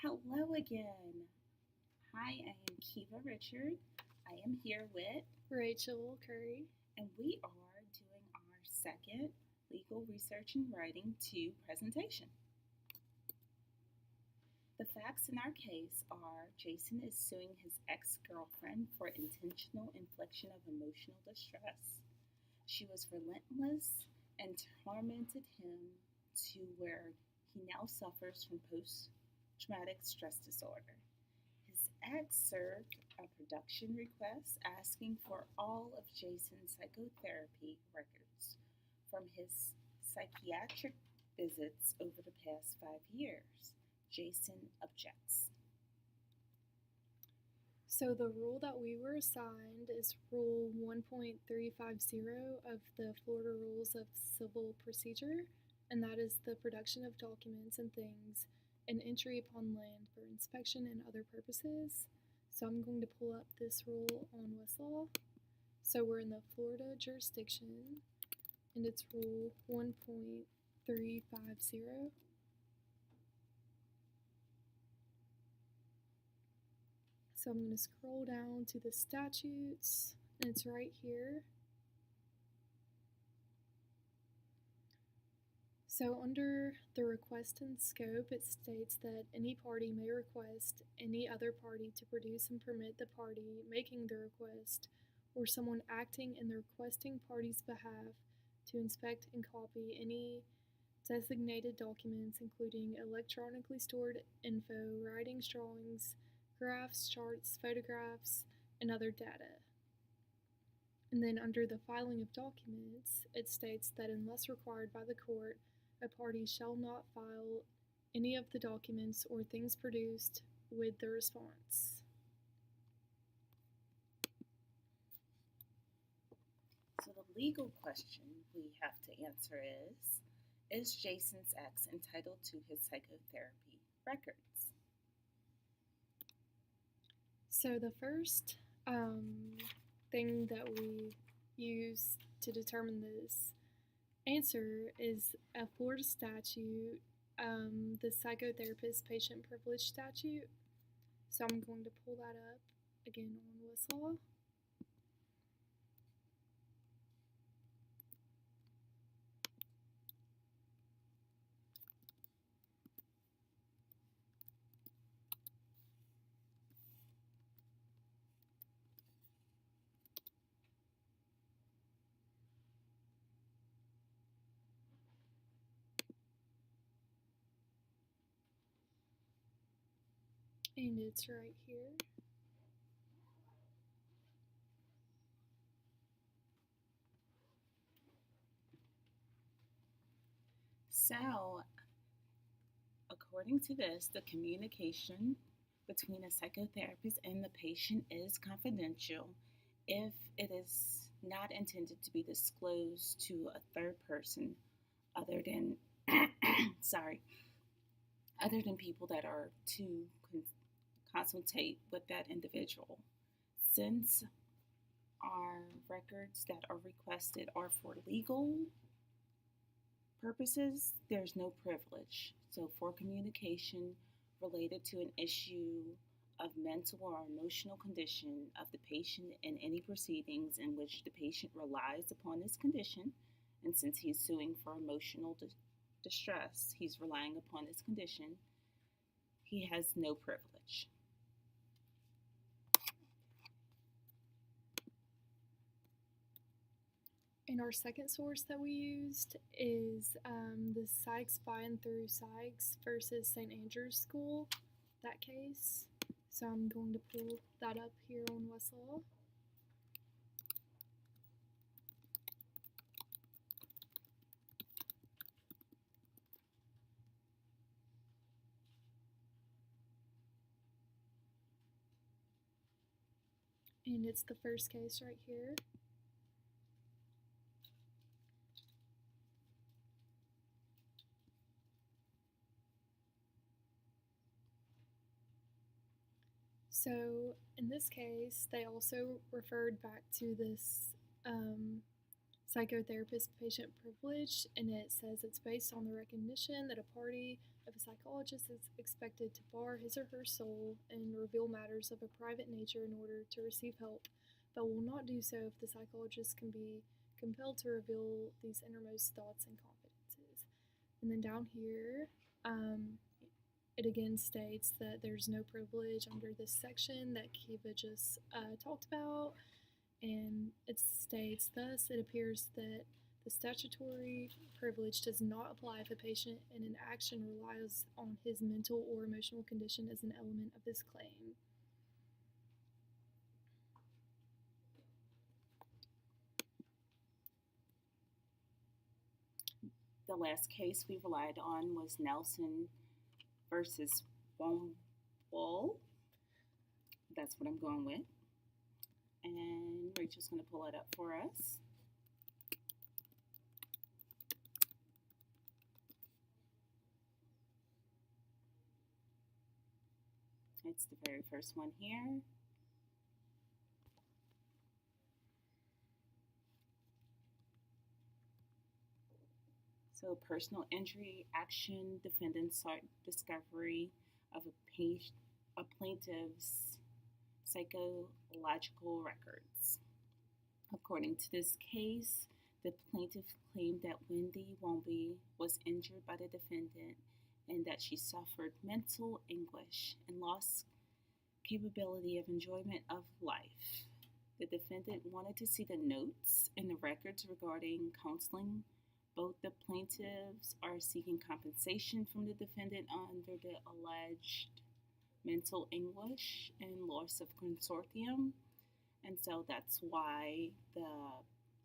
Hello again. Hi, I am Kiva Richard. I am here with, Rachel Curry. and we are doing our second Legal Research and Writing 2 presentation. The facts in our case are Jason is suing his ex girlfriend for intentional infliction of emotional distress. She was relentless and tormented him to where he now suffers from post traumatic stress disorder. His ex served a production request asking for all of Jason's psychotherapy records from his psychiatric visits over the past 5 years. Jason objects. So the rule that we were assigned is Rule 1.350 of the Florida Rules of Civil Procedure, and that is the production of documents and things and entry upon land for inspection and other purposes. So I'm going to pull up this rule on Westlaw. So we're in the Florida jurisdiction, and it's Rule 1.350. So I'm going to scroll down to the statutes, and it's right here. So under the request and scope, it states that any party may request any other party to produce and permit the party making the request or someone acting in the requesting party's behalf to inspect and copy any designated documents, including electronically stored info, writings, drawings, graphs, charts, photographs, and other data. And then under the filing of documents, it states that unless required by the court, a party shall not file any of the documents or things produced with the response. So, the legal question we have to answer is Jason's ex entitled to his psychotherapy records? So the first thing that we use to determine this answer is a Florida statute, the psychotherapist patient privilege statute. So I'm going to pull that up again on Westlaw. And it's right here. So, according to this, the communication between a psychotherapist and the patient is confidential if it is not intended to be disclosed to a third person other than other than people that are to consultate with that individual. Since our records that are requested are for legal purposes, there's no privilege. So, for communication related to an issue of mental or emotional condition of the patient in any proceedings in which the patient relies upon this condition, and since he's suing for emotional distress, he's relying upon this condition, he has no privilege. And our second source that we used is the Sykes by and through Sykes versus St. Andrew's School, that case. So I'm going to pull that up here on Westlaw. And it's the first case right here. So in this case, they also referred back to this psychotherapist-patient privilege, and it says it's based on the recognition that a party of a psychologist is expected to bar his or her soul and reveal matters of a private nature in order to receive help, but will not do so if the psychologist can be compelled to reveal these innermost thoughts and confidences. And then down here, it again states that there's no privilege under this section that Kiva just talked about, and it states, thus, it appears that the statutory privilege does not apply if a patient in an action relies on his mental or emotional condition as an element of his claim. The last case we relied on was Nelson versus Womble. That's what I'm going with. And Rachel's going to pull it up for us. It's the very first one here. So, personal injury action, defendant sought discovery of a plaintiff's psychological records. According to this case, the plaintiff claimed that Wendy Wombe was injured by the defendant and that she suffered mental anguish and lost capability of enjoyment of life. The defendant wanted to see the notes in the records regarding counseling. Both the plaintiffs are seeking compensation from the defendant under the alleged mental anguish and loss of consortium. And so that's why the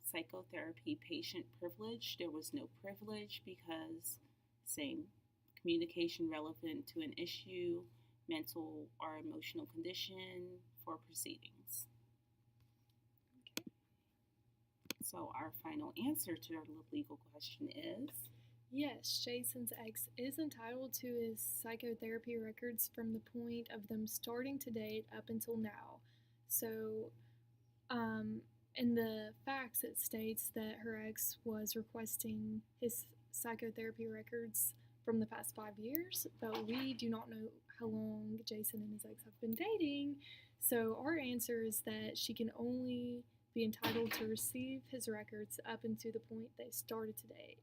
psychotherapy patient privilege, there was no privilege because same communication relevant to an issue, mental or emotional condition for proceedings. Okay. So our final answer to our legal question is? Yes, Jason's ex is entitled to his psychotherapy records from the point of them starting to date up until now. So, in the facts, it states that her ex was requesting his psychotherapy records from the past 5 years, but we do not know how long Jason and his ex have been dating. So our answer is that she can only be entitled to receive his records up until the point they started to date.